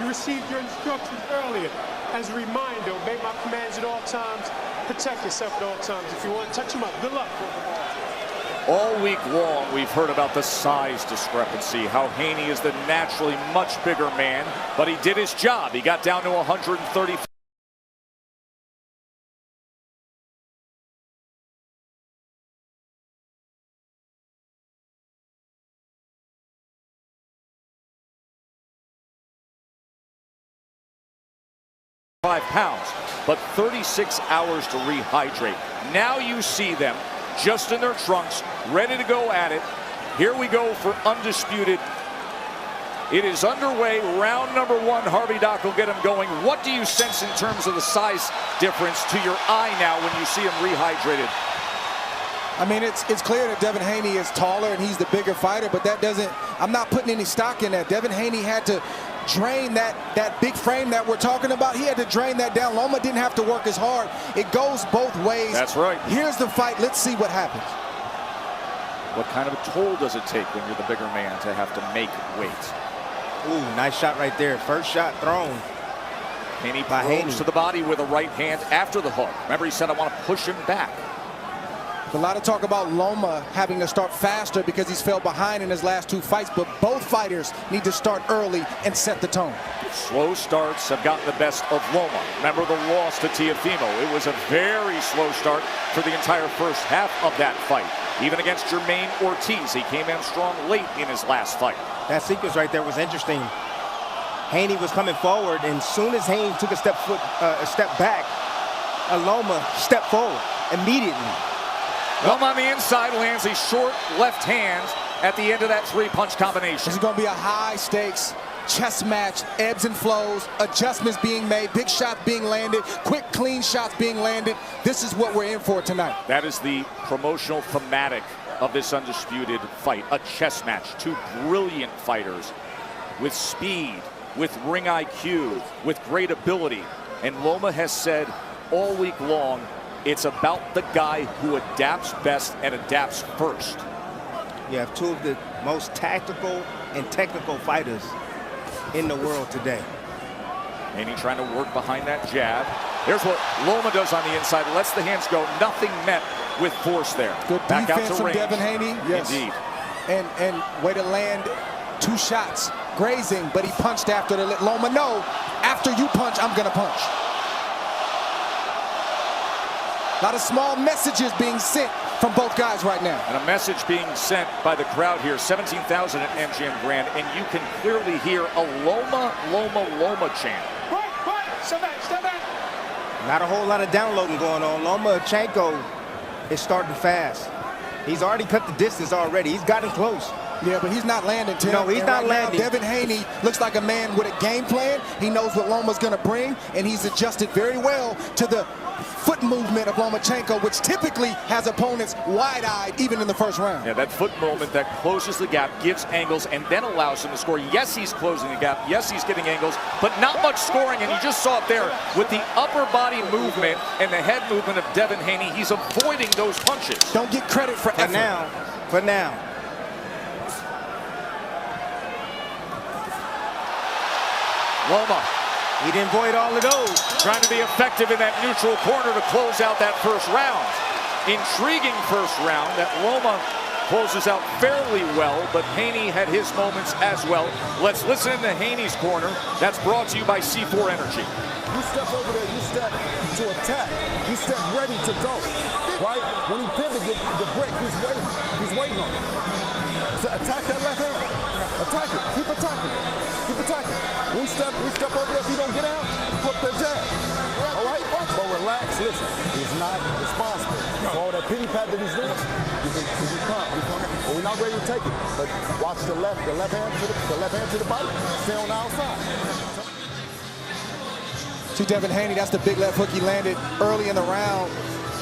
You received your instructions earlier. As a reminder, obey my commands at all times. Protect yourself at all times. If you want to touch him up, good luck. All week long, we've heard about the size discrepancy, how Haney is the naturally much bigger man, but he did his job. He got down to 130. £5, but 36 hours to rehydrate. Now you see them just in their trunks, ready to go at it. Here we go for undisputed. It is underway. Round number 1. Harvey Doc will get him going. What do you sense in terms of the size difference to your eye now when you see him rehydrated? I mean, it's clear that Devin Haney is taller and he's the bigger fighter, but that doesn't, I'm not putting any stock in that. Devin Haney had to drain that big frame that we're talking about. He had to drain that down. Loma didn't have to work as hard. It goes both ways. That's right. Here's the fight. Let's see what happens. What kind of a toll does it take when you're the bigger man to have to make weight? Ooh, nice shot right there. First shot thrown. Haney probes to the body with a right hand after the hook. Remember, he said, I want to push him back. A lot of talk about Loma having to start faster because he's fell behind in his last 2 fights, but both fighters need to start early and set the tone. Slow starts have gotten the best of Loma. Remember the loss to Teofimo. It was a very slow start for the entire first half of that fight. Even against Jermaine Ortiz, he came in strong late in his last fight. That sequence right there was interesting. Haney was coming forward, and as soon as Haney took a step back, Loma stepped forward immediately. Loma on the inside lands a short left hand at the end of that 3-punch combination. This is going to be a high-stakes chess match, ebbs and flows, adjustments being made, big shots being landed, quick, clean shots being landed. This is what we're in for tonight. That is the promotional thematic of this undisputed fight, a chess match. 2 brilliant fighters with speed, with ring IQ, with great ability. And Loma has said all week long, it's about the guy who adapts best and adapts first. You have 2 of the most tactical and technical fighters in the world today. Haney trying to work behind that jab. Here's what Loma does on the inside. Lets the hands go. Nothing met with force there. Good back defense out to from range. Devin Haney. Yes. Indeed. And way to land 2 shots. Grazing, but he punched after to let Loma know, after you punch, I'm going to punch. A lot of small messages being sent from both guys right now. And a message being sent by the crowd here, 17,000 at MGM Grand, and you can clearly hear a Loma, Loma, Loma chant. Step back, step back. Not a whole lot of downloading going on. Lomachenko is starting fast. He's already cut the distance already. He's gotten close. Yeah, but he's not landing, Tim. No, he's not landing. Now, Devin Haney looks like a man with a game plan. He knows what Loma's going to bring, and he's adjusted very well to the foot movement of Lomachenko, which typically has opponents wide-eyed even in the first round. Yeah, that foot movement that closes the gap, gives angles, and then allows him to score. Yes, he's closing the gap. Yes, he's getting angles, but not much scoring, and you just saw it there with the upper body movement and the head movement of Devin Haney. He's avoiding those punches. Don't get credit for effort. For now. Loma. He didn't avoid all of those. Trying to be effective in that neutral corner to close out that first round. Intriguing first round that Loma closes out fairly well, but Haney had his moments as well. Let's listen to Haney's corner. That's brought to you by C4 Energy. You step over there, you step to attack. You step ready to go, right? When he pivot, the break, he's waiting. He's waiting on it. So attack that left hand. Attack it. Keep attacking. Keep attacking. We step over there. If you don't get out, flip that jab. All right? But relax. Listen, he's not responsible for all that pity pat that he's doing. He's calm. But we're not ready to take it. But watch the left hand to the body. Stay on the outside. See Devin Haney, that's the big left hook he landed early in the round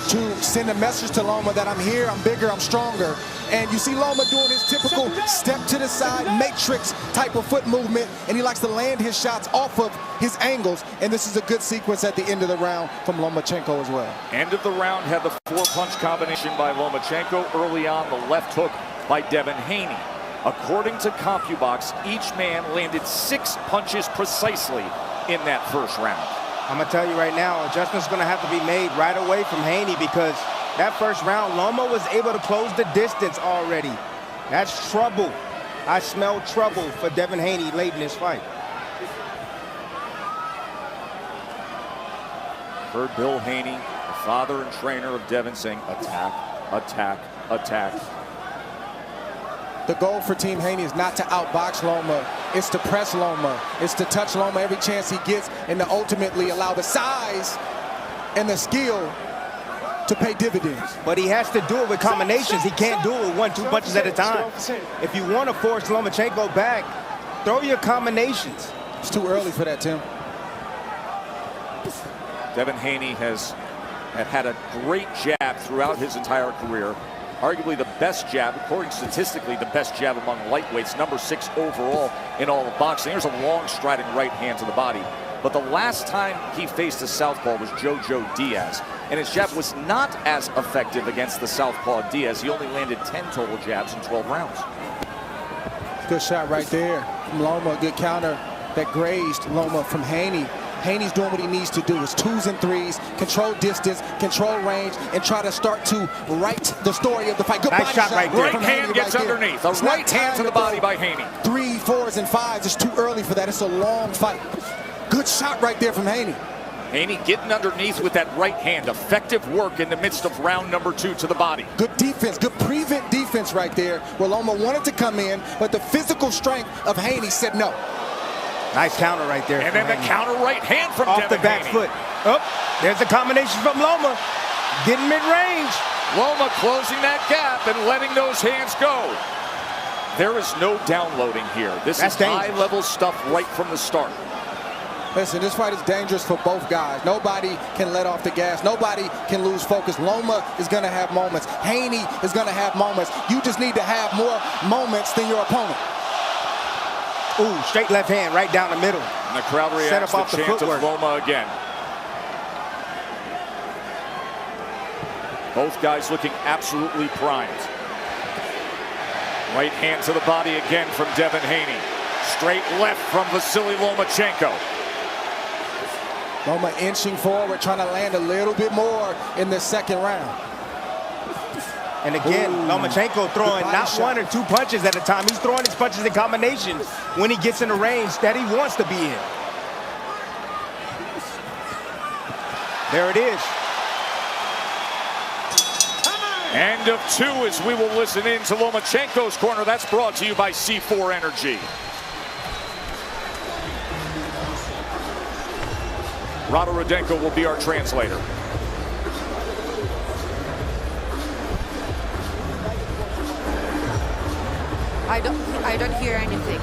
to send a message to Loma that I'm here, I'm bigger, I'm stronger. And you see Loma doing his typical step to the side, matrix type of foot movement, and he likes to land his shots off of his angles, and this is a good sequence at the end of the round from Lomachenko as well. End of the round had the 4-punch combination by Lomachenko. Early on, the left hook by Devin Haney. According to CompuBox, each man landed 6 punches precisely in that first round. I'm going to tell you right now, adjustment's going to have to be made right away from Haney, because that first round, Loma was able to close the distance already. That's trouble. I smell trouble for Devin Haney late in this fight. Heard Bill Haney, the father and trainer of Devin, saying attack, attack, attack. The goal for Team Haney is not to outbox Loma. It's to press Loma. It's to touch Loma every chance he gets, and to ultimately allow the size and the skill to pay dividends. But he has to do it with combinations. He can't do it with 1-2 punches at a time. If you want to force Lomachenko back, throw your combinations. It's too early for that, Tim. Devin Haney has had a great jab throughout his entire career. Arguably the best jab, according statistically, the best jab among lightweights, number 6 overall in all of boxing. There's a long striding right hand to the body. But the last time he faced a southpaw was Jojo Diaz, and his jab was not as effective against the southpaw Diaz. He only landed 10 total jabs in 12 rounds. Good shot right there from Loma. Good counter that grazed Loma from Haney. Haney's doing what he needs to do. It's 2s and 3s, control distance, control range, and try to start to write the story of the fight. Good nice shot right there. Right hand gets underneath. A right hand to the body by Haney. 3, 4s, and 5s. It's too early for that. It's a long fight. Good shot right there from Haney. Haney getting underneath with that right hand. Effective work in the midst of round number 2 to the body. Good defense, good prevent defense right there, where Loma wanted to come in, but the physical strength of Haney said no. Nice counter right there. And then the counter right hand from off Devin the back Haney. foot. Oh, there's a combination from Loma. Getting mid-range. Loma closing that gap and letting those hands go. There is no downloading here. This is high-level stuff right from the start. Listen, this fight is dangerous for both guys. Nobody can let off the gas. Nobody can lose focus. Loma is going to have moments. Haney is going to have moments. You just need to have more moments than your opponent. Ooh, straight left hand right down the middle. And the crowd reacts to the chant of Loma again. Both guys looking absolutely primed. Right hand to the body again from Devin Haney. Straight left from Vasily Lomachenko. Loma inching forward, trying to land a little bit more in the second round. And again, Lomachenko throwing not 1 or 2 punches at a time. He's throwing his punches in combinations when he gets in the range that he wants to be in. There it is. End of 2 as we will listen in to Lomachenko's corner. That's brought to you by C4 Energy. Rado Rudenko will be our translator. I don't hear anything.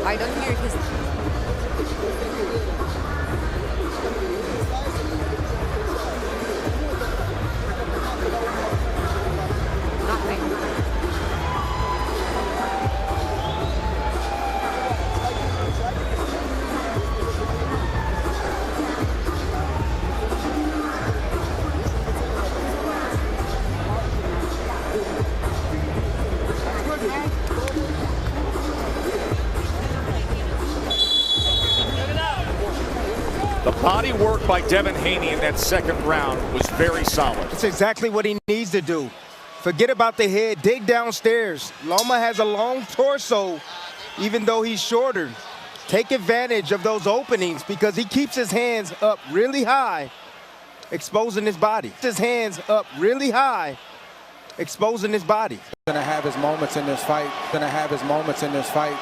I don't hear his... Nothing. The body work by Devin Haney in that second round was very solid. That's exactly what he needs to do. Forget about the head, dig downstairs. Loma has a long torso, even though he's shorter. Take advantage of those openings because he keeps his hands up really high, exposing his body. His hands up really high, exposing his body. Gonna have his moments in this fight. Gonna have his moments in this fight.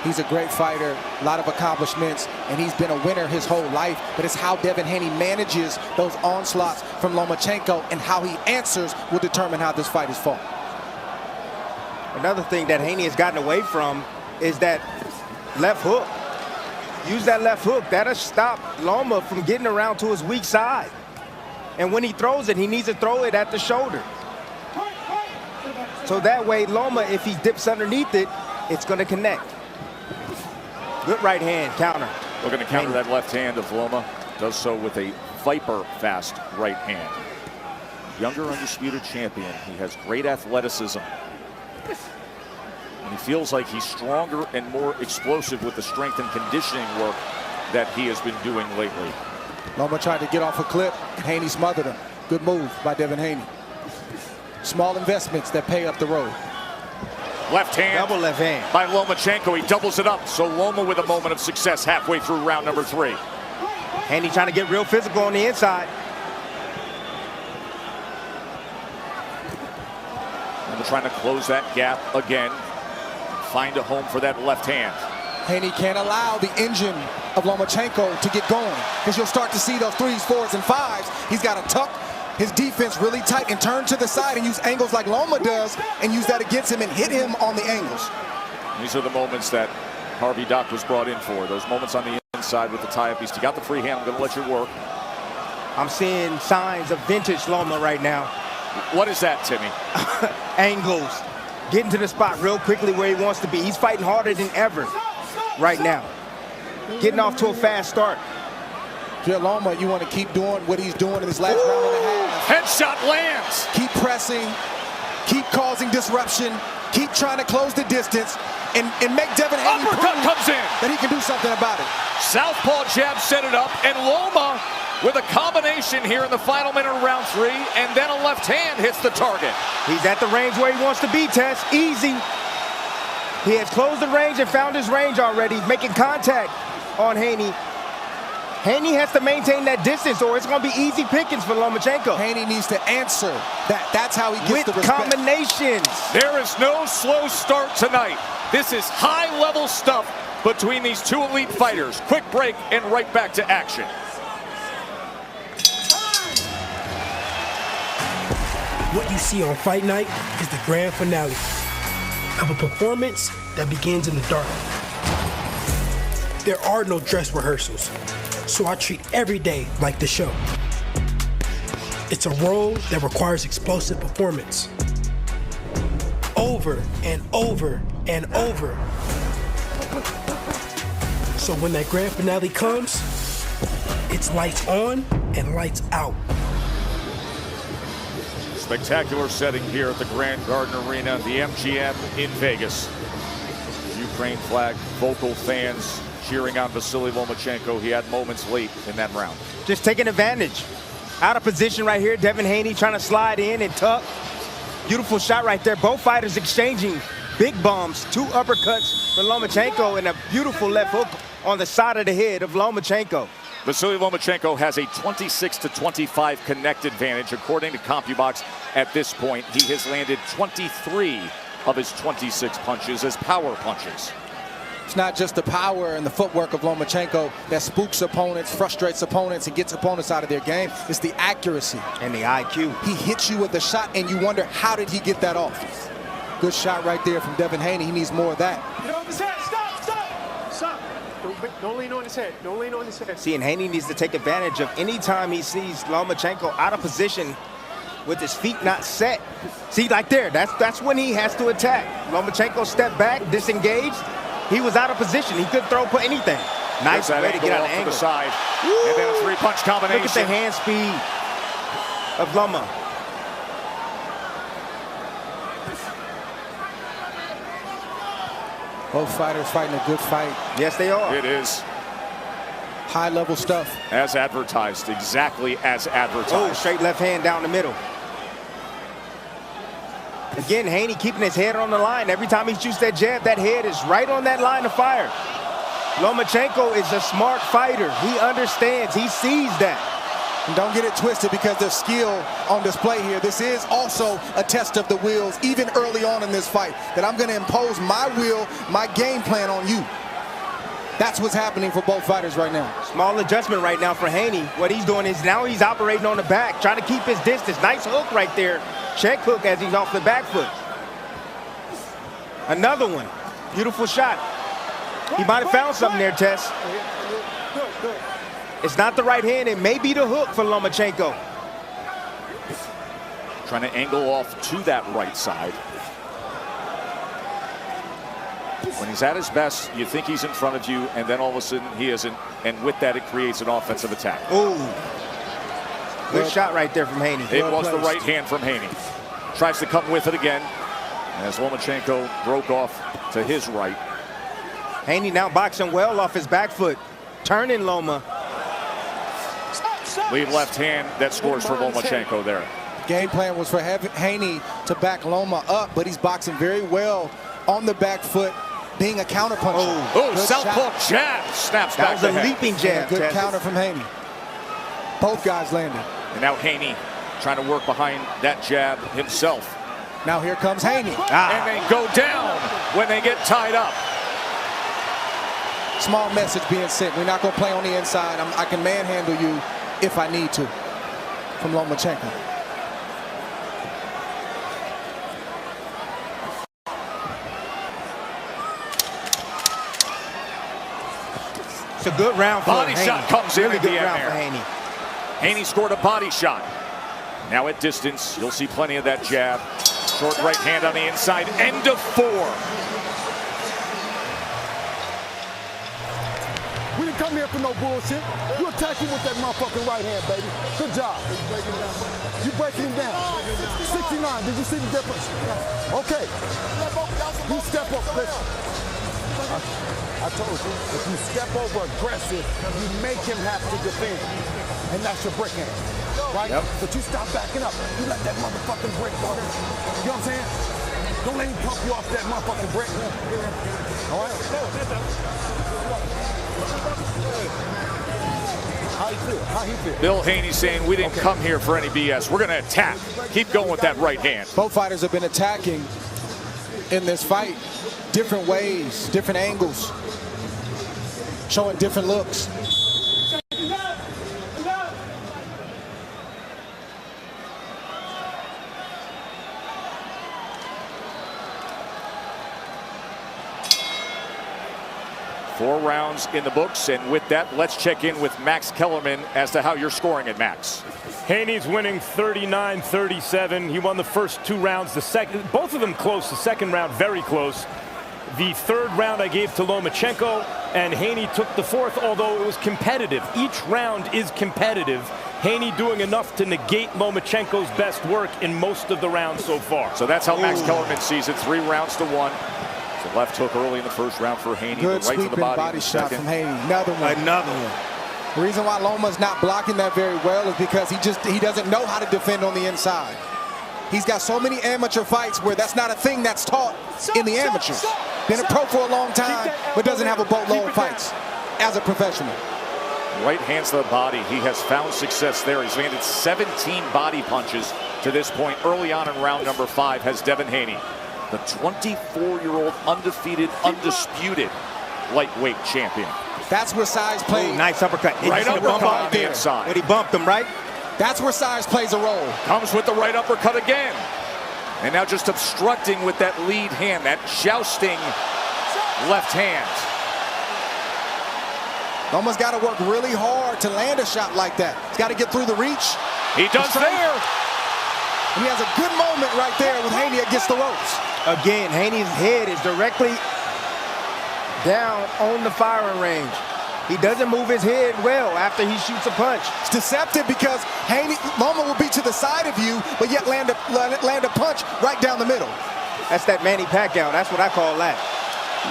He's a great fighter, a lot of accomplishments, and he's been a winner his whole life. But it's how Devin Haney manages those onslaughts from Lomachenko, and how he answers will determine how this fight is fought. Another thing that Haney has gotten away from is that left hook. Use that left hook. That'll stop Loma from getting around to his weak side. And when he throws it, he needs to throw it at the shoulder. So that way, Loma, if he dips underneath it, it's going to connect. Good right hand counter. Looking to counter that left hand of Loma. Does so with a viper fast right hand. Younger undisputed champion. He has great athleticism. And he feels like he's stronger and more explosive with the strength and conditioning work that he has been doing lately. Loma tried to get off a clip. Haney smothered him. Good move by Devin Haney. Small investments that pay up the road. Left hand. Double left hand. By Lomachenko. He doubles it up. So Loma with a moment of success halfway through round number 3. Haney trying to get real physical on the inside. Loma trying to close that gap again. Find a home for that left hand. Haney can't allow the engine of Lomachenko to get going, because you'll start to see those 3s, 4s, and 5s. He's got to tuck his defense really tight and turn to the side and use angles like Loma does and use that against him and hit him on the angles. These are the moments that Harvey Dock was brought in for. Those moments on the inside with the tie-up. He's got the free hand. I'm going to let you work. I'm seeing signs of vintage Loma right now. What is that, Timmy? Angles. Getting to the spot real quickly where he wants to be. He's fighting harder than ever right now. Getting off to a fast start. If you're Loma, you want to keep doing what he's doing in this last round and a half. Headshot lands. Keep pressing, keep causing disruption, keep trying to close the distance, and make Devin Haney uppercut comes in. That he can do something about it. Southpaw jab set it up, and Loma with a combination here in the final minute of round 3, and then a left hand hits the target. He's at the range where he wants to be, Tess. Easy. He has closed the range and found his range already. He's making contact on Haney. Haney has to maintain that distance, or it's going to be easy pickings for Lomachenko. Haney needs to answer that. That's how he gets the respect. Combinations. There is no slow start tonight. This is high-level stuff between these two elite fighters. Quick break and right back to action. What you see on fight night is the grand finale of a performance that begins in the dark. There are no dress rehearsals, so I treat every day like the show. It's a role that requires explosive performance. Over and over and over. So when that grand finale comes, it's lights on and lights out. Spectacular setting here at the Grand Garden Arena, the MGM in Vegas. Ukraine flag, vocal fans cheering on Vasily Lomachenko. He had moments late in that round. Just taking advantage. Out of position right here. Devin Haney trying to slide in and tuck. Beautiful shot right there. Both fighters exchanging big bombs. 2 uppercuts for Lomachenko and a beautiful left hook on the side of the head of Lomachenko. Vasily Lomachenko has a 26-25 connect advantage. According to CompuBox, at this point, he has landed 23 of his 26 punches as power punches. It's not just the power and the footwork of Lomachenko that spooks opponents, frustrates opponents, and gets opponents out of their game. It's the accuracy. And the IQ. He hits you with a shot, and you wonder, how did he get that off? Good shot right there from Devin Haney. He needs more of that. Get off his head. Stop, stop, stop. Don't lean on his head. Don't lean on his head. See, and Haney needs to take advantage of any time he sees Lomachenko out of position with his feet not set. See, like there, that's when he has to attack. Lomachenko stepped back, disengaged. He was out of position. He couldn't throw put anything. Nice way to get out of the angle. The side. And then a 3-punch combination. Look at the hand speed of Loma. Both fighters fighting a good fight. Yes, they are. It is. High-level stuff. As advertised, exactly as advertised. Oh, straight left hand down the middle. Again, Haney keeping his head on the line. Every time he shoots that jab, that head is right on that line of fire. Lomachenko is a smart fighter. He understands. He sees that. And don't get it twisted, because there's skill on display here. This is also a test of the wills, even early on in this fight, that I'm going to impose my will, my game plan on you. That's what's happening for both fighters right now. Small adjustment right now for Haney. What he's doing is now he's operating on the back, trying to keep his distance. Nice hook right there. Check hook as he's off the back foot. Another one. Beautiful shot. He might have found something there, Tess. It's not the right hand. It may be the hook for Lomachenko. Trying to angle off to that right side. When he's at his best, you think he's in front of you, and then all of a sudden he isn't. And with that, it creates an offensive attack. Ooh. Good shot right there from Haney. It was the right hand from Haney. Tries to come with it again. As Lomachenko broke off to his right. Haney now boxing well off his back foot, turning Loma. Lead left hand that scores for Lomachenko there. Game plan was for Haney to back Loma up, but he's boxing very well on the back foot, being a counterpuncher. Oh, southpaw jab snaps back That was the a head. leaping jab. Good counter from Haney. Both guys landed. And now Haney trying to work behind that jab himself. Now here comes Haney. And they go down when they get tied up. Small message being sent. We're not going to play on the inside. I can manhandle you if I need to, from Lomachenko. It's a good round for Body Haney. shot comes in really at the good end round there. for Haney. Haney scored a body shot. Now at distance, you'll see plenty of that jab. Short right hand on the inside. End of 4. We didn't come here for no bullshit. You attacking with that motherfucking right hand, baby. Good job. You breaking him down. 69, did you see the difference? Okay. You step up, listen. I told you, if you step over aggressive, you make him have to defend. And that's your brick hand, right? Yep. But you stop backing up. You let that motherfucking brick go. You know what I'm saying? Don't let him pump you off that motherfucking brick. All right? How he feel? How he feel? Bill Haney saying we didn't come here for any BS. We're going to attack. Keep going with that right hand. Both fighters have been attacking in this fight different ways, different angles, showing different looks. Four rounds in the books, and with that, let's check in with Max Kellerman as to how you're scoring it, Max. Haney's winning 39-37. He won the first 2 rounds. Both of them close. The second round very close. The third round I gave to Lomachenko, and Haney took the fourth, although it was competitive. Each round is competitive. Haney doing enough to negate Lomachenko's best work in most of the rounds so far. So that's how Max Kellerman sees it, 3 rounds to 1. So left hook early in the first round for Haney. Good right sweeping to the body shot from Haney. Another one. Another one. The reason why Loma's not blocking that very well is because he doesn't know how to defend on the inside. He's got so many amateur fights where that's not a thing that's taught in the amateurs. Been a pro for a long time, but doesn't have a boatload of fights as a professional. Right hands to the body. He has found success there. He's landed 17 body punches to this point. Early on in round number 5 has Devin Haney, the 24-year-old undefeated, undisputed lightweight champion. That's where size plays. Nice uppercut. Right uppercut on the inside. But he bumped him, right? That's where size plays a role. Comes with the right uppercut again. And now just obstructing with that lead hand, that jousting left hand. Loma's got to work really hard to land a shot like that. He's got to get through the reach. He does there. And he has a good moment right there with Haney against the ropes. Again, Haney's head is directly down on the firing range. He doesn't move his head well after he shoots a punch. It's deceptive because Loma will be to the side of you, but yet land a punch right down the middle. That's that Manny Pacquiao. That's what I call that.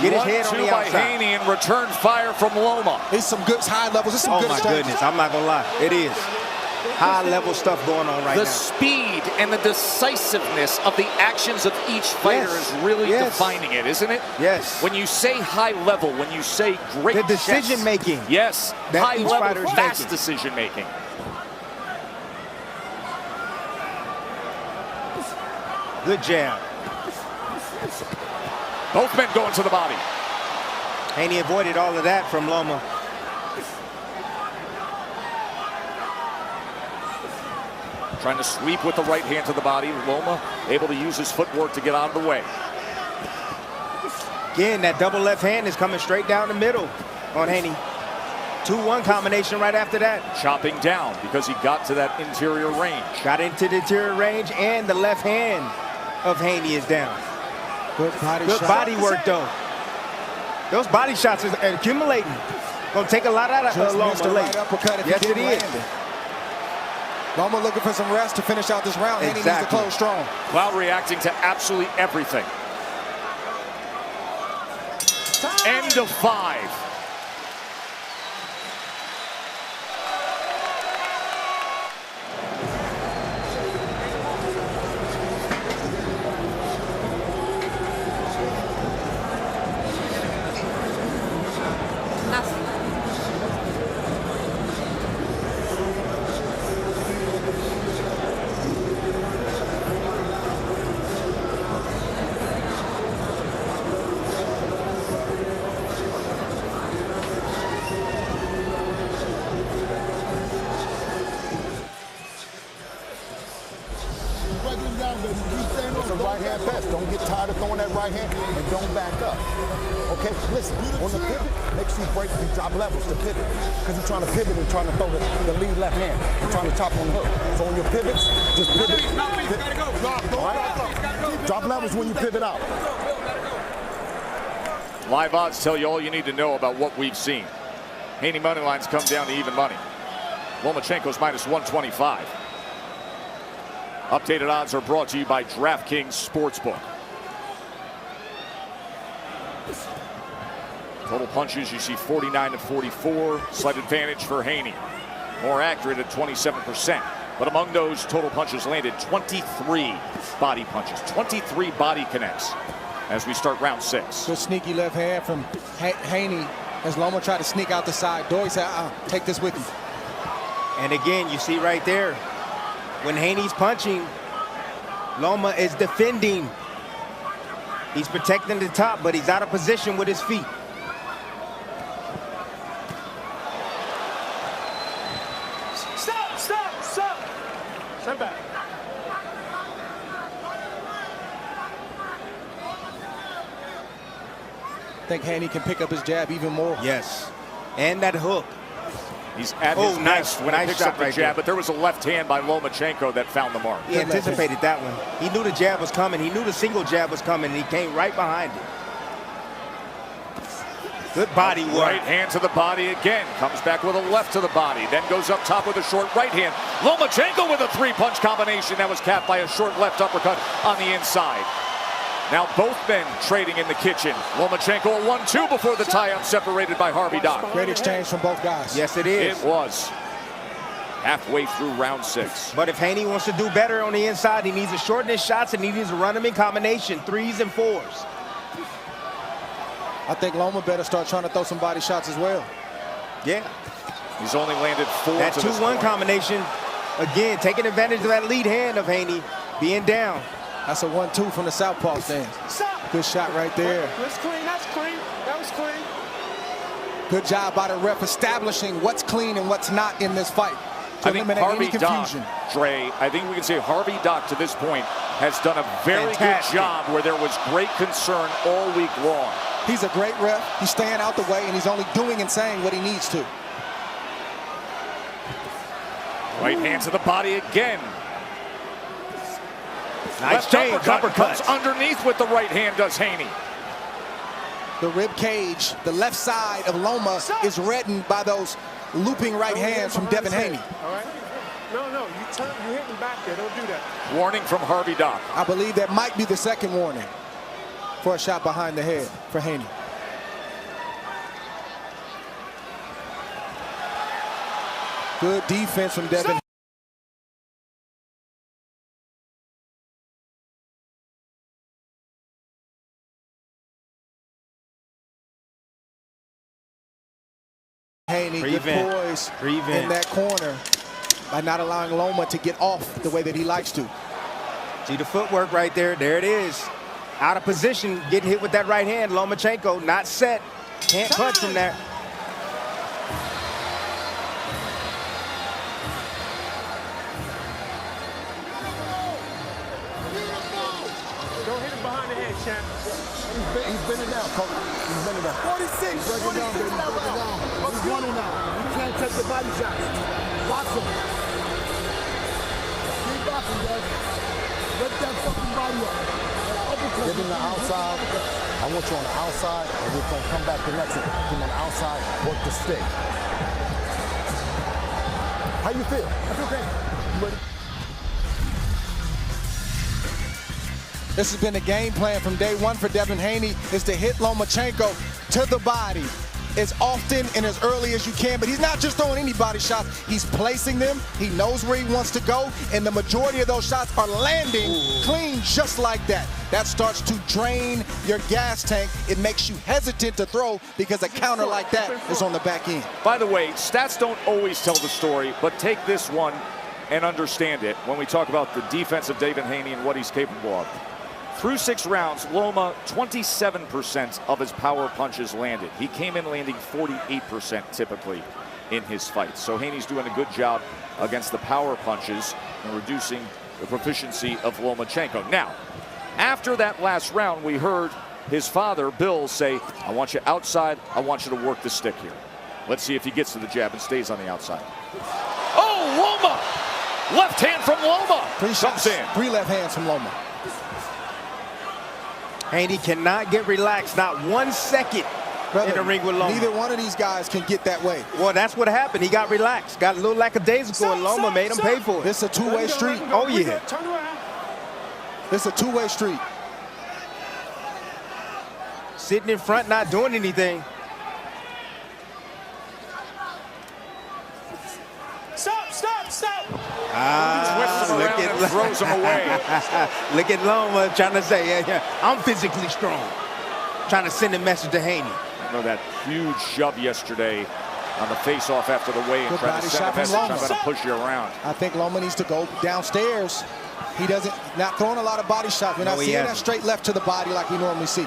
Get his head on the outside. 1-2 by Haney and return fire from Loma. It's some good high levels. It's some good strategy. Oh my goodness, I'm not gonna lie. It is. High level stuff going on right now. The speed and the decisiveness of the actions of each fighter is really defining it, isn't it? Yes. When you say high level, when you say great the decision making. Yes, that high level, fast making. decision making. Good jab. Both men going to the body. Haney avoided all of that from Loma. Trying to sweep with the right hand to the body. Loma able to use his footwork to get out of the way. Again, that double left hand is coming straight down the middle on Haney. 2-1 combination right after that. Chopping down because he got to that interior range. Got into the interior range, and the left hand of Haney is down. Good body work, though. Those body shots are accumulating. Gonna take a lot out of Loma late. Right uppercut if yes, he it is. land it. Loma looking for some rest to finish out this round, and he needs to close strong. Wow, reacting to absolutely everything. End of 5. Nothing. It's a right hand pass. Don't get tired of throwing that right hand and don't back up. Okay, listen, on the pivot, make sure you break and drop levels to pivot. Because you're trying to pivot and trying to throw the lead left hand. You're trying to chop on the hook. So on your pivots, just pivot. All right? Drop levels when you pivot out. Live odds tell you all you need to know about what we've seen. Haney money lines come down to even money. Lomachenko's minus 125. Updated odds are brought to you by DraftKings Sportsbook. Total punches, you see 49 to 44. Slight advantage for Haney. More accurate at 27%. But among those total punches landed, 23 body punches. 23 body connects as we start round 6. Good sneaky left hand from Haney as Loma tried to sneak out the side door. He said, take this with you. And again, you see right there, when Haney's punching, Loma is defending. He's protecting the top, but he's out of position with his feet. Stop, stop, stop. Stand back. I think Haney can pick up his jab even more. Yes, and that hook. He's at his best when he picks up the jab, but there was a left hand by Lomachenko that found the mark. He anticipated that one. He knew the jab was coming. He knew the single jab was coming, and he came right behind it. Good body work. Right hand to the body again. Comes back with a left to the body. Then goes up top with a short right hand. Lomachenko with a 3-punch combination that was capped by a short left uppercut on the inside. Now both men trading in the kitchen. Lomachenko a 1-2 before the tie-up, separated by Harvey Dock. Great exchange from both guys. Yes, it is. It was. Halfway through round 6. But if Haney wants to do better on the inside, he needs to shorten his shots and he needs to run them in combination, 3s and 4s. I think Loma better start trying to throw some body shots as well. Yeah. He's only landed 4 that to this 2-1 point. combination, again, taking advantage of that lead hand of Haney being down. That's a 1-2 from the southpaw stance. Good shot right there. That's clean, that's clean. That was clean. Good job by the ref establishing what's clean and what's not in this fight to I think eliminate Harvey any confusion. Dock, Dre, I think we can say Harvey Dock to this point has done a very good job where there was great concern all week long. He's a great ref. He's staying out the way, and he's only doing and saying what he needs to. Right hand to the body again. Nice Left change, uppercut comes underneath with the right hand, does Haney. The rib cage, the left side of Loma is reddened by those looping right hands from Devin Haney. All right? No, you're hitting back there. Don't do that. Warning from Harvey Dock. I believe that might be the second warning for a shot behind the head for Haney. Good defense from Devin. Haney, good poise in that corner by not allowing Loma to get off the way that he likes to. See the footwork right there. There it is. Out of position, getting hit with that right hand. Lomachenko not set. Can't punch from there. Don't hit him behind the head, champ. He's bending down, coach. He's bending down. 46, 46 now. He's running now. You can't take the body shots. Box him. Keep boxing, guys. Let that fucking body up. Get him the outside. I want you on the outside, and we're going to come back the next one. Get him on the outside, work the stick. How you feel? I feel great. This has been the game plan from day one for Devin Haney, is to hit Lomachenko to the body as often and as early as you can. But he's not just throwing any body shots, he's placing them. He knows where he wants to go, and the majority of those shots are landing clean just like that. That starts to drain your gas tank. It makes you hesitant to throw because a counter like that is on the back end. By the way, stats don't always tell the story, but take this one and understand it when we talk about the defense of Devin Haney and what he's capable of. Through 6 rounds, Loma, 27% of his power punches landed. He came in landing 48% typically in his fights. So Haney's doing a good job against the power punches and reducing the proficiency of Lomachenko. Now, after that last round, we heard his father, Bill, say, I want you outside, I want you to work the stick here. Let's see if he gets to the jab and stays on the outside. Oh, Loma! Left hand from Loma. 3 shots, 3 left hands from Loma. Haney cannot get relaxed, not 1 second in the ring with Loma. Neither one of these guys can get that way. Well, that's what happened. He got relaxed, got a little lackadaisical, and Loma made him pay for it. This is a two-way street. Oh, yeah. Turn around. This is a two-way street. Sitting in front, not doing anything. Stop, stop, stop. Look at throws him away. Look at Loma trying to say, yeah, I'm physically strong. Trying to send a message to Haney. You know, that huge shove yesterday on the face-off after the weigh-in, trying to send a message, I'm going to push you around. I think Loma needs to go downstairs. He doesn't, not throwing a lot of body shots. We're not seeing that straight left to the body like we normally see.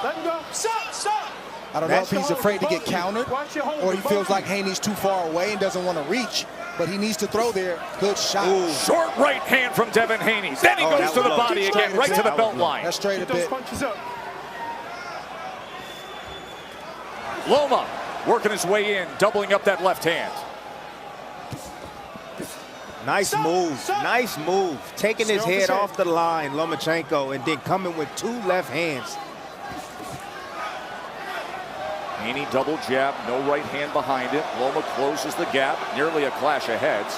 Let him go. Stop, stop. I don't know if he's afraid to get countered or he feels like Haney's too far away and doesn't want to reach, but he needs to throw there. Good shot. Ooh. Short right hand from Devin Haney. Then he goes to the body again, right to the belt line. That's straight a bit. Loma working his way in, doubling up that left hand. Nice move, nice move. Taking his head off the line, Lomachenko, and then coming with 2 left hands. Haney double jab, no right hand behind it. Loma closes the gap, nearly a clash of heads.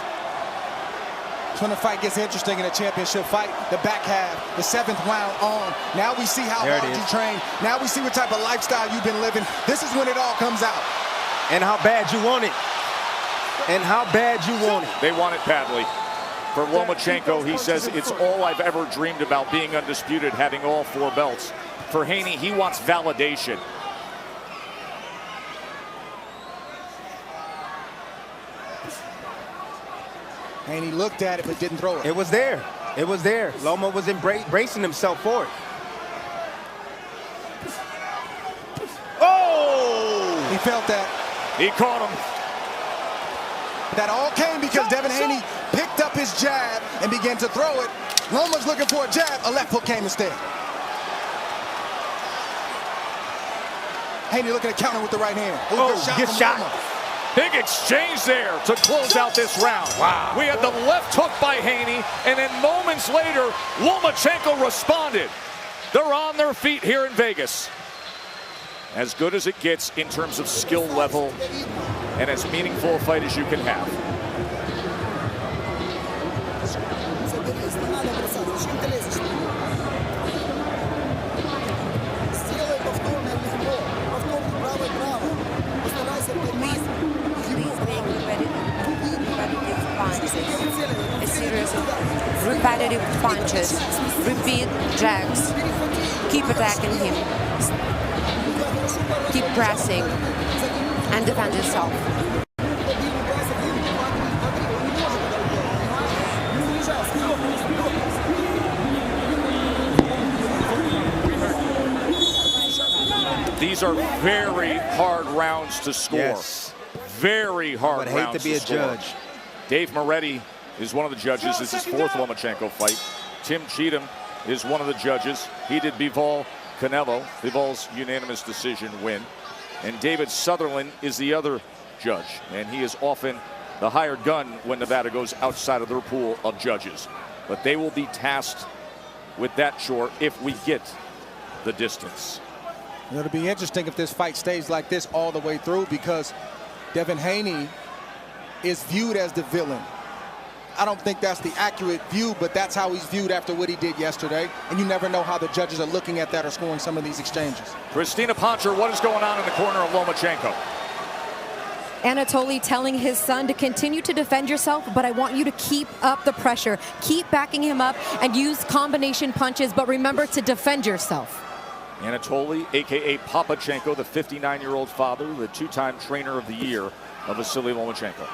That's when the fight gets interesting in a championship fight. The back half, the 7th round on. Now we see how hard you train. Now we see what type of lifestyle you've been living. This is when it all comes out. And how bad you want it. And how bad you want it. They want it badly. For Lomachenko, he says, it's all I've ever dreamed about, being undisputed, having all 4 belts. For Haney, he wants validation. Haney looked at it but didn't throw it. It was there. It was there. Loma was bracing himself for it. Oh! He felt that. He caught him. That all came because Devin Haney picked up his jab and began to throw it. Loma's looking for a jab. A left hook came instead. Haney looking to counter with the right hand. Good shot. Big exchange there to close out this round. Wow. We had the left hook by Haney, and then moments later, Lomachenko responded. They're on their feet here in Vegas. As good as it gets in terms of skill level, and as meaningful a fight as you can have. A series of repetitive punches, repeat jabs, keep attacking him, keep pressing, and defend yourself. These are very hard rounds to score. Yes. Very hard rounds to score. I would hate to be a judge. Dave Moretti is one of the judges. This is his 4th Lomachenko fight. Tim Cheatham is one of the judges. He did Bivol Canelo, Bivol's unanimous decision win. And David Sutherland is the other judge. And he is often the hired gun when Nevada goes outside of their pool of judges. But they will be tasked with that chore if we get the distance. It'll be interesting if this fight stays like this all the way through, because Devin Haney is viewed as the villain. I don't think that's the accurate view, but that's how he's viewed after what he did yesterday. And you never know how the judges are looking at that or scoring some of these exchanges. Christina Poncher, what is going on in the corner of Lomachenko? Anatoly telling his son to continue to defend yourself, but I want you to keep up the pressure. Keep backing him up and use combination punches, but remember to defend yourself. Anatoly, a.k.a. Papachenko, the 59-year-old father, the two-time trainer of the year of Vasily Lomachenko.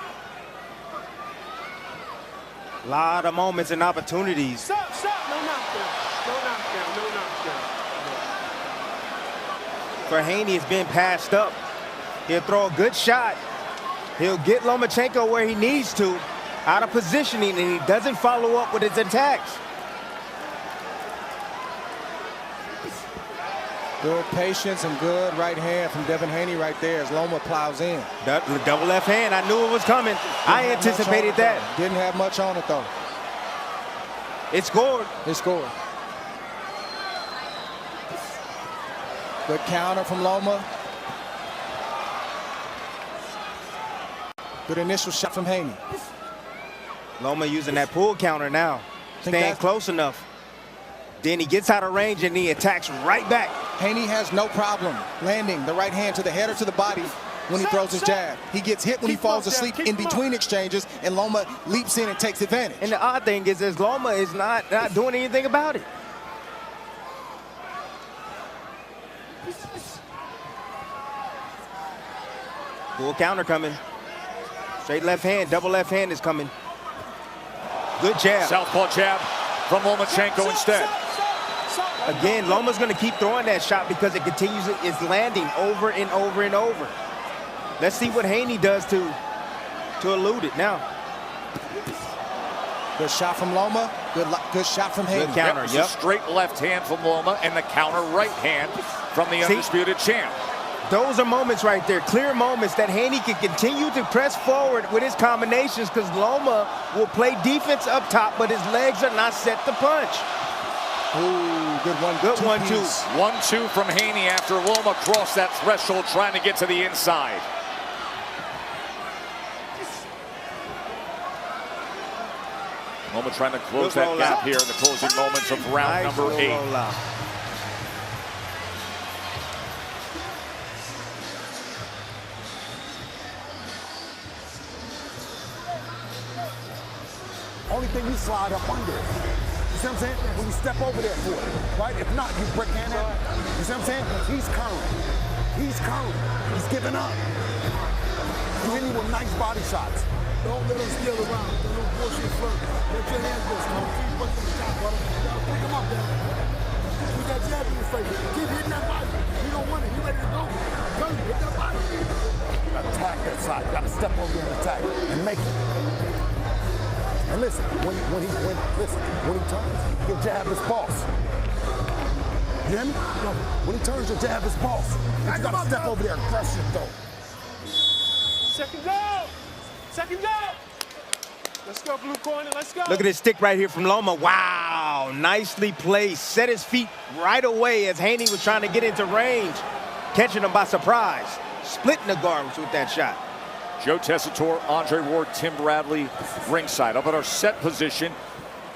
A lot of moments and opportunities. Stop, stop. No knockdown. No knockdown. No knockdown. For Haney, it's been passed up. He'll throw a good shot. He'll get Lomachenko where he needs to, out of positioning, and he doesn't follow up with his attacks. Good patience and good right hand from Devin Haney right there as Loma plows in. Double left hand, I knew it was coming. I anticipated that. Didn't have much on it though. It scored. It scored. Good counter from Loma. Good initial shot from Haney. Loma using that pull counter now. Staying close enough. Then he gets out of range and he attacks right back. Haney has no problem landing the right hand to the head or to the body when he throws his jab. He gets hit when he falls asleep in between exchanges, and Loma leaps in and takes advantage. And the odd thing is Loma is not doing anything about it. Full counter coming. Straight left hand, double left hand is coming. Good jab. Southpaw jab from Lomachenko instead. Again, Loma's going to keep throwing that shot because it continues, it's landing over and over and over. Let's see what Haney does to elude it now. Good shot from Loma. Good shot from Haney. Good counter, yep. Straight left hand from Loma and the counter right hand from the undisputed champ. Those are moments right there, clear moments that Haney can continue to press forward with his combinations because Loma will play defense up top, but his legs are not set to punch. Ooh, good one. Good 1-2. 1-2 from Haney after Loma crossed that threshold trying to get to the inside. Loma trying to close that gap here in the closing moments of round number 8. Only thing you slide up under it. You see what I'm saying? When you step over there for it, right? If not, you break hand at it. You see what I'm saying? He's curling. He's curling. He's giving up. He's hitting with nice body shots. Don't let him steal around. Don't bullshit first. Let your hands go, Smoke. Keep pushing the top, brother. Pick him up, man. Keep that jab in your face. Keep hitting that body. You don't want it. You ready to go. Go, hit that body. Attack that side. You gotta step over there and attack and make it. And listen, when he turns, he'll jab his boss. You hear me? No. When he turns, he'll jab his boss. You gotta step over there and crush it, though. Second go. Second go. Let's go, blue corner. Let's go. Look at this stick right here from Loma. Wow, nicely placed. Set his feet right away as Haney was trying to get into range, catching him by surprise. Splitting the guards with that shot. Joe Tessitore, Andre Ward, Tim Bradley ringside. Up at our set position,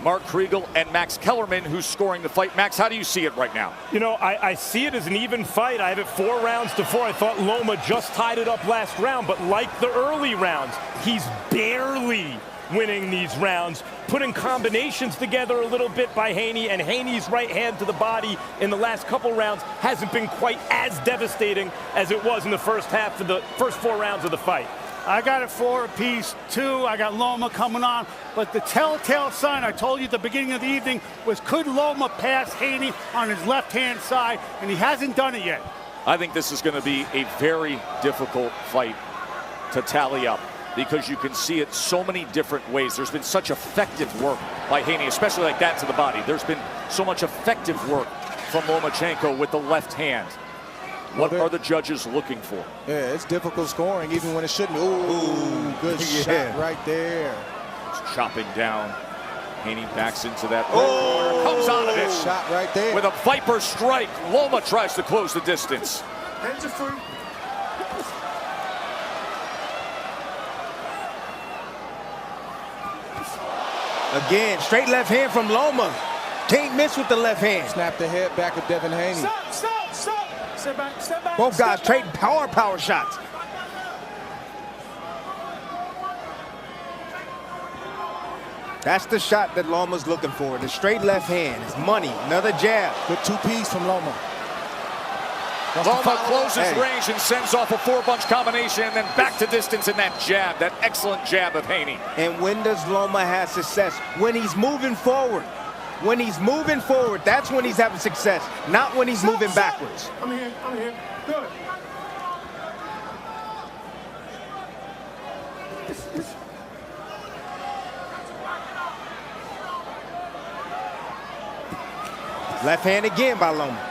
Mark Kriegel and Max Kellerman, who's scoring the fight. Max, how do you see it right now? You know, I see it as an even fight. I have it 4 rounds to 4. I thought Loma just tied it up last round, but like the early rounds, he's barely winning these rounds, putting combinations together a little bit by Haney, and Haney's right hand to the body in the last couple rounds hasn't been quite as devastating as it was in the first half of the first 4 rounds of the fight. I got it 4 apiece, 2. I got Loma coming on. But the telltale sign I told you at the beginning of the evening was, could Loma pass Haney on his left-hand side? And he hasn't done it yet. I think this is going to be a very difficult fight to tally up because you can see it so many different ways. There's been such effective work by Haney, especially like that to the body. There's been so much effective work from Lomachenko with the left hand. What are the judges looking for? Yeah, it's difficult scoring even when it shouldn't. Ooh, good shot right there. It's chopping down. Haney backs into that. Oh, comes out of it. Shot right there. With a Viper strike. Loma tries to close the distance. Hands are free. Again, straight left hand from Loma. Can't miss with the left hand. Snap the head back of Devin Haney. Stop, stop, stop. Step back, step back. Both guys step trading back. power shots. That's the shot that Loma's looking for. The straight left hand is money. Another jab. Good two-piece from Loma. Loma closes range and sends off a four-punch combination and then back to distance in that jab, that excellent jab of Haney. And when does Loma have success? When he's moving forward. When he's moving forward, that's when he's having success, not when he's moving backwards. I'm here, I'm here. Good. Left hand again by Loma.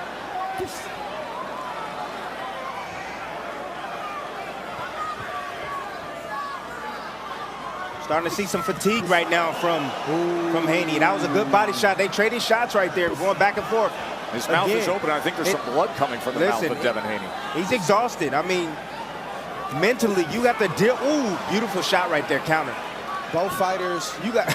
Starting to see some fatigue right now from Haney. That was a good body shot. They traded shots right there, going back and forth. His mouth is open. I think there's some blood coming from the mouth of Devin Haney. He's exhausted. I mean, mentally, you have to deal. Ooh, beautiful shot right there, counter. Both fighters, you got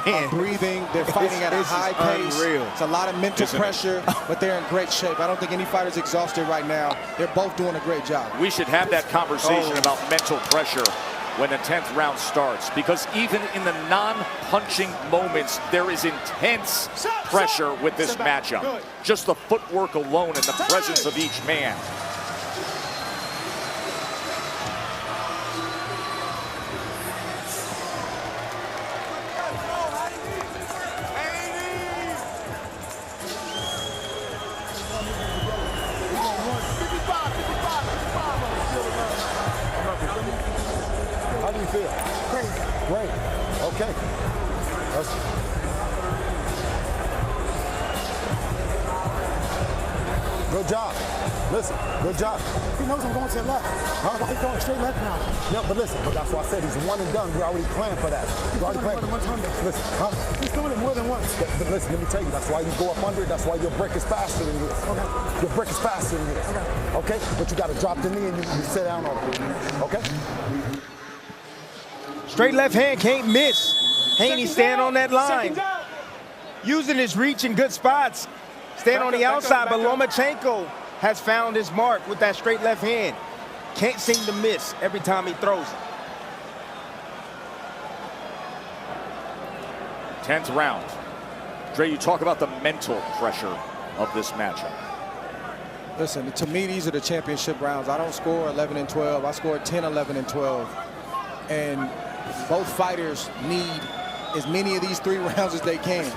man breathing. They're fighting at a high pace. Unreal. It's a lot of mental pressure, but they're in great shape. I don't think any fighter's exhausted right now. They're both doing a great job. We should have that conversation about mental pressure when the 10th round starts, because even in the non-punching moments, there is intense pressure with this matchup. Just the footwork alone and the presence of each man. How do you feel? Great. Great. Okay. Good job. Listen, good job. He knows I'm going to the left. Huh? He's going straight left now. Yeah, but listen, but that's why I said he's one and done. We already planned for that. We already planned. Listen, huh? He's doing it more than once. But listen, let me tell you, that's why you go up under it. That's why your break is faster than this. Okay. Your break is faster than this. Okay. Okay? But you got to drop the knee and you sit down on it. Okay? Straight left hand can't miss. Haney stand on that line. Using his reach in good spots. Stand on the outside, but Lomachenko has found his mark with that straight left hand. Can't seem to miss every time he throws it. 10th round. Dre, you talk about the mental pressure of this matchup. Listen, to me, these are the championship rounds. I don't score 11 and 12. I score 10, 11 and 12. And both fighters need as many of these 3 rounds as they can,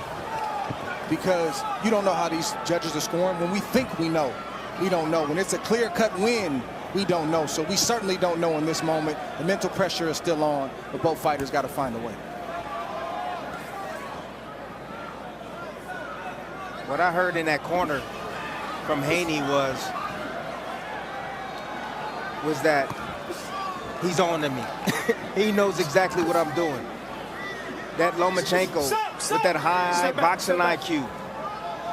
because you don't know how these judges are scoring. When we think we know, we don't know. When it's a clear-cut win, we don't know. So we certainly don't know in this moment. The mental pressure is still on, but both fighters got to find a way. What I heard in that corner from Haney was that he's on to me. He knows exactly what I'm doing. That Lomachenko, with that high boxing IQ,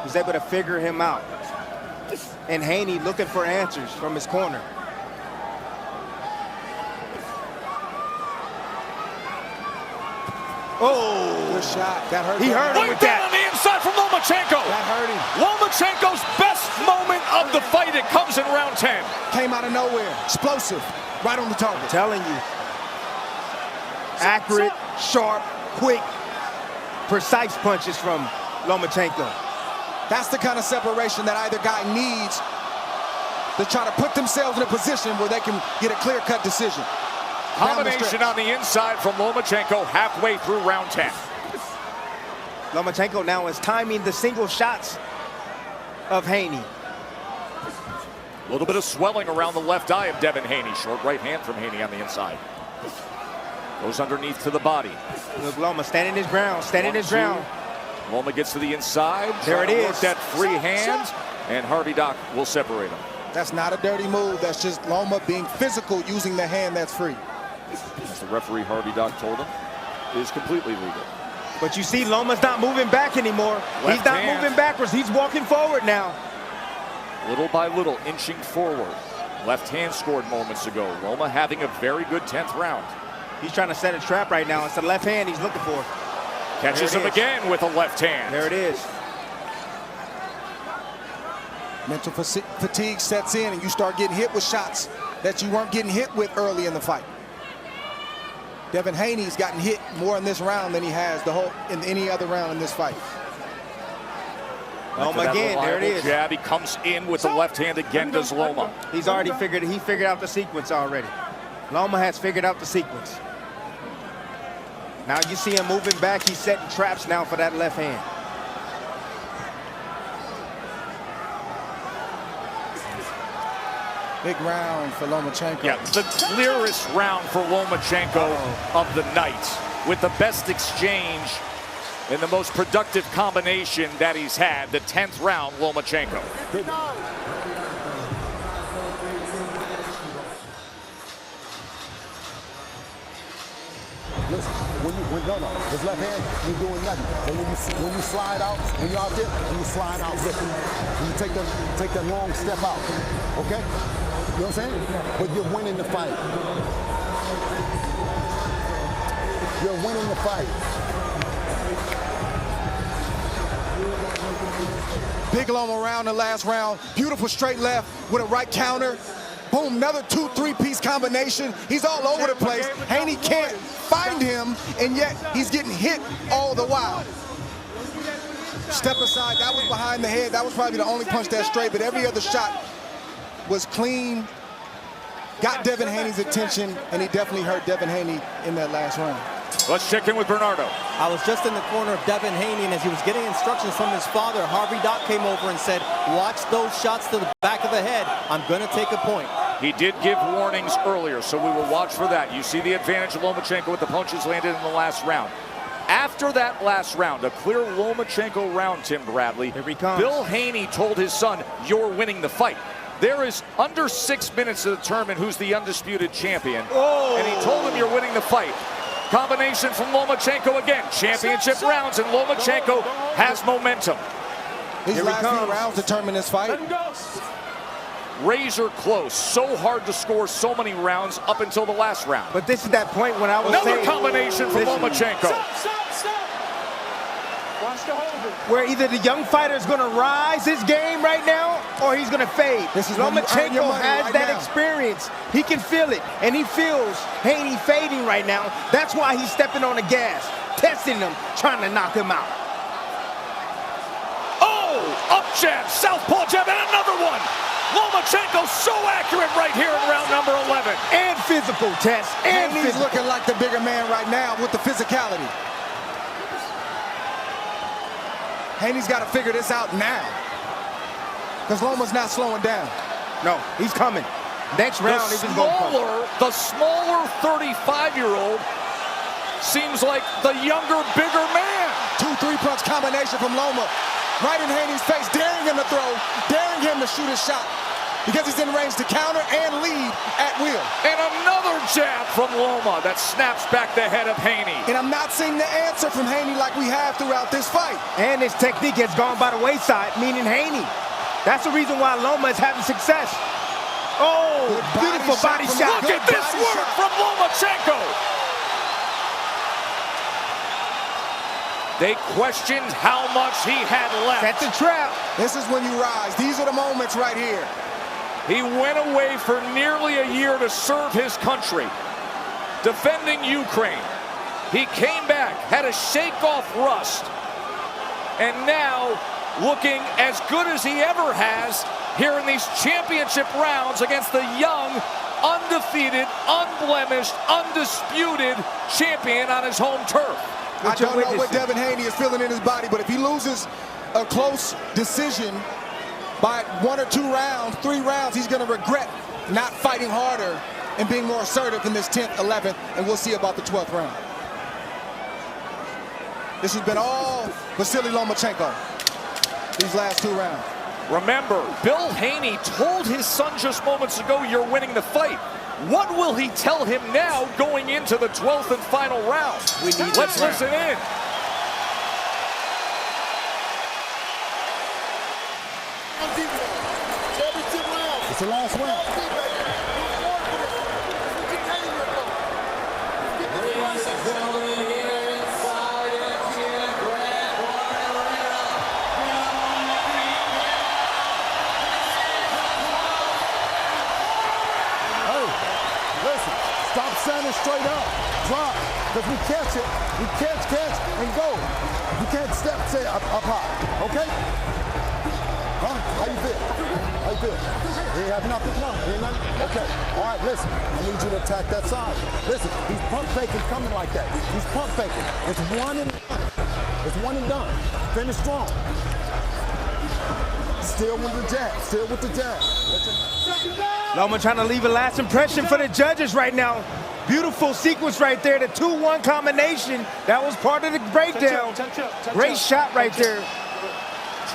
was able to figure him out. And Haney looking for answers from his corner. Oh, good shot. That hurt. He hurt him with that. On the inside from Lomachenko. That hurt him. Lomachenko's best moment of the fight. It comes in round 10. Came out of nowhere. Explosive. Right on the target. I'm telling you. Accurate, sharp, quick, precise punches from Lomachenko. That's the kind of separation that either guy needs to try to put themselves in a position where they can get a clear-cut decision. Combination on the inside from Lomachenko halfway through round 10. Lomachenko now is timing the single shots of Haney. A little bit of swelling around the left eye of Devin Haney. Short right hand from Haney on the inside. Goes underneath to the body. Look, Loma standing his ground, standing his ground. Loma gets to the inside. There it is. That free hand, and Harvey Dock will separate him. That's not a dirty move. That's just Loma being physical using the hand that's free. As the referee Harvey Dock told him, it is completely legal. But you see, Loma's not moving back anymore. He's not moving backwards. He's walking forward now. Little by little, inching forward. Left hand scored moments ago. Loma having a very good 10th round. He's trying to set a trap right now. It's the left hand he's looking for. Catches him again with a left hand. There it is. Mental fatigue sets in and you start getting hit with shots that you weren't getting hit with early in the fight. Devin Haney's gotten hit more in this round than he has in any other round in this fight. Loma again, there it is. Jab, he comes in with the left hand again, does Loma. He's already figured out the sequence already. Loma has figured out the sequence. Now you see him moving back. He's setting traps now for that left hand. Big round for Lomachenko. Yeah, the clearest round for Lomachenko of the night, with the best exchange and the most productive combination that he's had. The 10th round, Lomachenko. Listen, no, his left hand, you're doing nothing. And when you slide out, when you're out there, you slide out with it. And you take that long step out, okay? You know what I'm saying? But you're winning the fight. You're winning the fight. Big Loma round the last round. Beautiful straight left with a right counter. Boom, another 2-3-piece combination. He's all over the place. Haney can't find him, and yet he's getting hit all the while. Step aside, that was behind the head. That was probably the only punch that straight, but every other shot was clean. Got Devin Haney's attention, and he definitely hurt Devin Haney in that last round. Let's check in with Bernardo. I was just in the corner of Devin Haney, and as he was getting instructions from his father, Harvey Dock came over and said, watch those shots to the back of the head. I'm going to take a point. He did give warnings earlier, so we will watch for that. You see the advantage of Lomachenko with the punches landed in the last round. After that last round, a clear Lomachenko round, Tim Bradley, here he comes. Bill Haney told his son, you're winning the fight. There is under 6 minutes to determine who's the undisputed champion. Oh. And he told him you're winning the fight. Combination from Lomachenko again. Championship rounds, and Lomachenko has momentum. These last few rounds determine this fight. Razor close. So hard to score so many rounds up until the last round. But this is that point when I was Another saying, combination from Lomachenko. Where either the young fighter is going to rise his game right now, or he's going to fade. Lomachenko has that experience. He can feel it, and he feels Haney fading right now. That's why he's stepping on the gas, testing him, trying to knock him out. Oh, up jab, southpaw jab, and another one. Lomachenko so accurate right here in round number 11. And physical, Tess, and he's looking like the bigger man right now with the physicality. Haney's got to figure this out now, because Loma's not slowing down. No, he's coming. Next round, he's going to come. The smaller 35-year-old seems like the younger, bigger man. 2-3 punch combination from Loma, right in Haney's face, daring him to throw, daring him to shoot a shot, because he's in range to counter and lead at will. And another jab from Loma that snaps back the head of Haney. And I'm not seeing the answer from Haney like we have throughout this fight. And his technique has gone by the wayside, meaning Haney. That's the reason why Loma is having success. Oh, beautiful body shot. Look at this work from Lomachenko. They questioned how much he had left. Set the trap. This is when you rise. These are the moments right here. He went away for nearly a year to serve his country, defending Ukraine. He came back, had a shake-off rust, and now looking as good as he ever has here in these championship rounds against the young, undefeated, unblemished, undisputed champion on his home turf. I don't know what Devin Haney is feeling in his body, but if he loses a close decision by 1 or 2 rounds, 3 rounds, he's going to regret not fighting harder and being more assertive in this 10th, 11th, and we'll see about the 12th round. This has been all Vasily Lomachenko these last 2 rounds. Remember, Bill Haney told his son just moments ago, you're winning the fight. What will he tell him now going into the 12th and final round? Let's listen in. It's the last round. Because we catch it, we catch, and go. You can't stay up high, okay? Huh? How you feel? How you feel? You ain't have nothing? No, you ain't nothing? Okay. All right, listen. I need you to attack that side. Listen, he's pump faking coming like that. He's pump faking. It's one and done. It's one and done. Finish strong. Still with the jab. Still with the jab. Loma trying to leave a last impression for the judges right now. Beautiful sequence right there, the 2-1 combination. That was part of the breakdown. Great shot right there.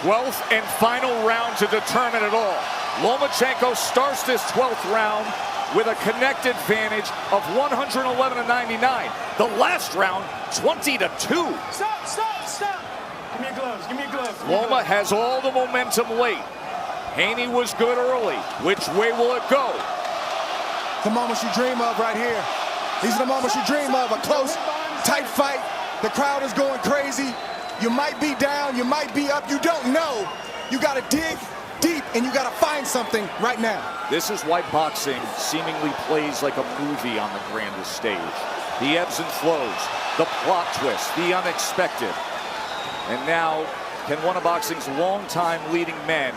12th and final round to determine it all. Lomachenko starts this 12th round with a connected advantage of 111-99. The last round, 20-2. Stop. Give me your gloves. Give me your gloves. Loma has all the momentum late. Haney was good early. Which way will it go? The moments you dream of right here. These are the moments you dream of. A close, tight fight. The crowd is going crazy. You might be down, you might be up, you don't know. You gotta dig deep and you gotta find something right now. This is why boxing seemingly plays like a movie on the grandest stage. The ebbs and flows, the plot twist, the unexpected. And now, can one of boxing's longtime leading men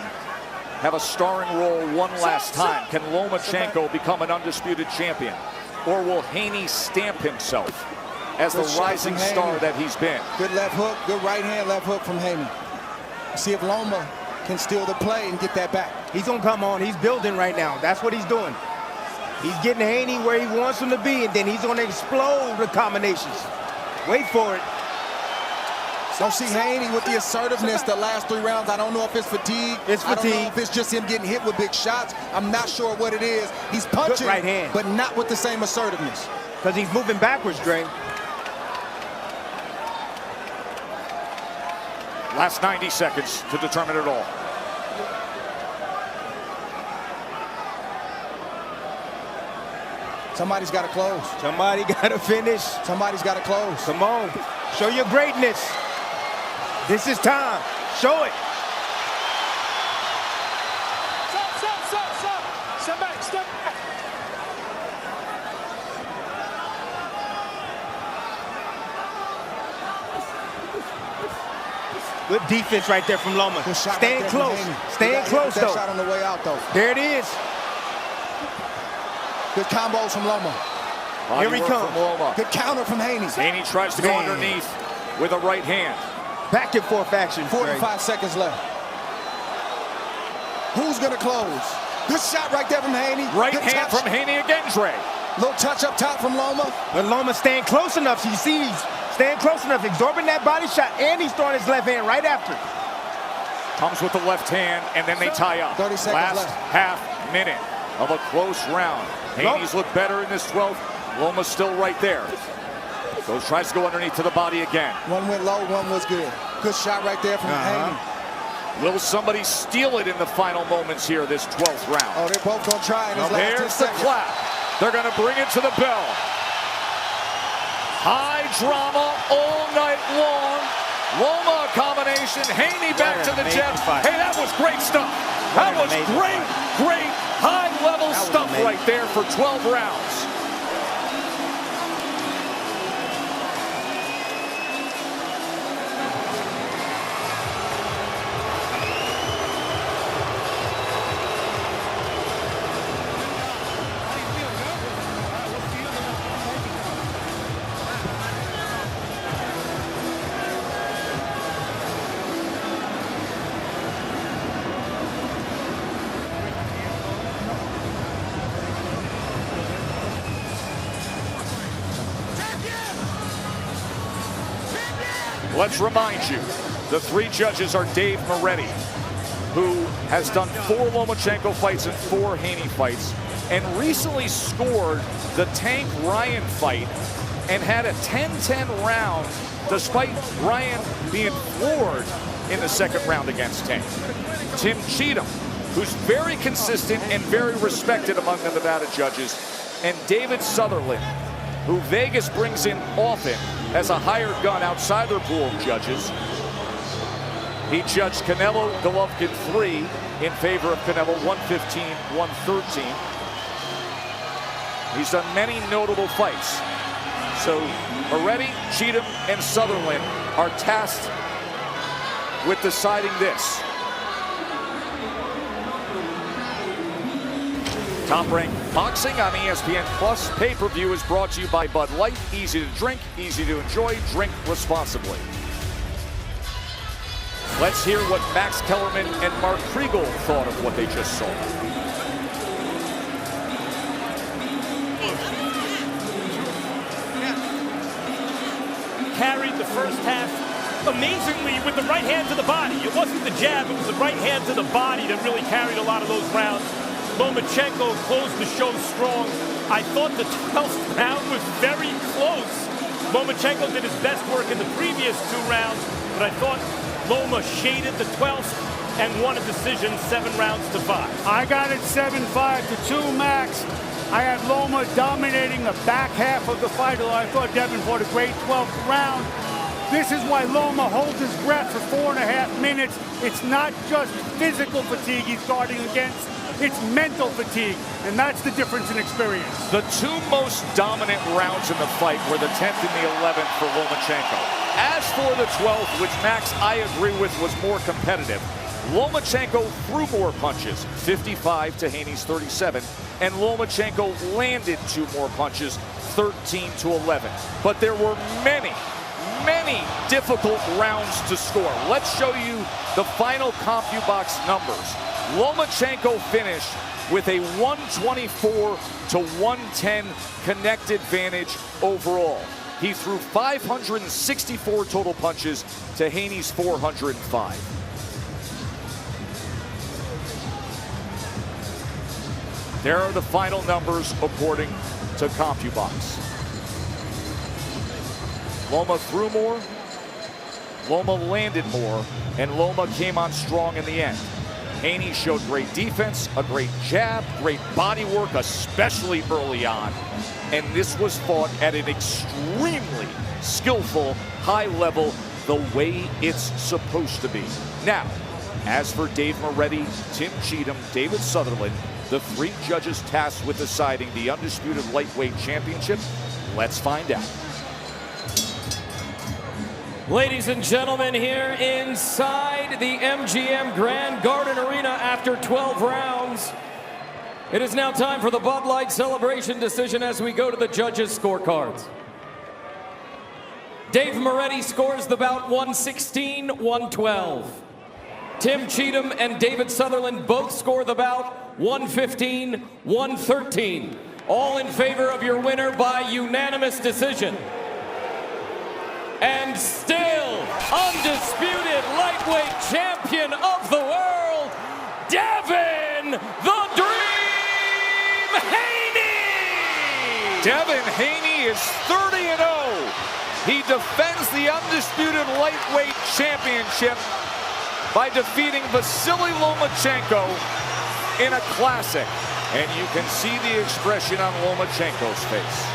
have a starring role one last time? Can Lomachenko become an undisputed champion? Or will Haney stamp himself as the rising star that he's been? Good left hook, good right hand left hook from Haney. See if Loma can steal the play and get that back. He's gonna come on, he's building right now. That's what he's doing. He's getting Haney where he wants him to be, and then he's gonna explode the combinations. Wait for it. Don't see Haney with the assertiveness the last 3 rounds. I don't know if it's fatigue. It's fatigue. I don't know if it's just him getting hit with big shots. I'm not sure what it is. He's punching, good right hand, but not with the same assertiveness. Because he's moving backwards, Dre. Last 90 seconds to determine it all. Somebody's got to close. Somebody got to finish. Somebody's got to close. Come on. Show your greatness. This is time. Show it. Step back. Good defense right there from Loma. Staying close. Staying close, though. Shot on the way out, though. There it is. Good combos from Loma. Here he comes. Good counter from Haney. Haney tries to go underneath with a right hand. Back and forth action. 45 seconds left. Who's going to close? Good shot right there from Haney. Right good hand from Haney again, Dre. Little touch up top from Loma. But Loma's staying close enough. You see he's staying close enough, absorbing that body shot, and he's throwing his left hand right after. Comes with the left hand, and then they tie up. 30 seconds last left. half minute of a close round. Haney's looked better in this 12th. Loma's still right there. Tries to go underneath to the body again. One went low, one was good. Good shot right there from Haney. Will somebody steal it in the final moments here, this 12th round? Oh, they're both gonna try in this last 10 There's the seconds. clap. They're gonna bring it to the bell. High drama all night long. Loma combination, Haney back to the jab. Hey, that was great stuff. That was great high-level stuff right there for 12 rounds. Let's remind you, the 3 judges are Dave Moretti, who has done 4 Lomachenko fights and 4 Haney fights, and recently scored the Tank Ryan fight and had a 10-10 round despite Ryan being floored in the second round against Tank. Tim Cheatham, who's very consistent and very respected among the Nevada judges, and David Sutherland, who Vegas brings in often as a hired gun outside their pool of judges. He judged Canelo Golovkin 3 in favor of Canelo 115-113. He's done many notable fights. So Moretti, Cheatham, and Sutherland are tasked with deciding this. Top Rank Boxing on ESPN Plus pay-per-view is brought to you by Bud Light. Easy to drink, easy to enjoy, drink responsibly. Let's hear what Max Kellerman and Mark Kriegel thought of what they just saw. Carried the first half amazingly with the right hand to the body. It wasn't the jab, it was the right hand to the body that really carried a lot of those rounds. Lomachenko closed the show strong. I thought the 12th round was very close. Lomachenko did his best work in the previous 2 rounds, but I thought Loma shaded the 12th and won a decision 7 rounds to 5. I got it 7-5 to 2 Max. I had Loma dominating the back half of the fight. I thought Devin fought a great 12th round. This is why Loma holds his breath for 4.5 minutes. It's not just physical fatigue he's guarding against, it's mental fatigue, and that's the difference in experience. The 2 most dominant rounds in the fight were the 10th and the 11th for Lomachenko. As for the 12th, which Max, I agree with, was more competitive, Lomachenko threw more punches, 55 to Haney's 37, and Lomachenko landed 2 more punches, 13 to 11. But there were many difficult rounds to score. Let's show you the final CompuBox numbers. Lomachenko finished with a 124 to 110 connect advantage overall. He threw 564 total punches to Haney's 405. There are the final numbers according to CompuBox. Loma threw more, Loma landed more, and Loma came on strong in the end. Haney showed great defense, a great jab, great body work, especially early on. And this was fought at an extremely skillful, high level, the way it's supposed to be. Now, as for Dave Moretti, Tim Cheatham, David Sutherland, the 3 judges tasked with deciding the undisputed lightweight championship, let's find out. Ladies and gentlemen, here inside the MGM Grand Garden Arena after 12 rounds, it is now time for the Bud Light celebration decision as we go to the judges' scorecards. Dave Moretti scores the bout 116-112. Tim Cheatham and David Sutherland both score the bout 115-113. All in favor of your winner by unanimous decision. And still undisputed lightweight champion of the world, Devin the Dream Haney! Devin Haney is 30-0. He defends the undisputed lightweight championship by defeating Vasily Lomachenko in a classic. And you can see the expression on Lomachenko's face.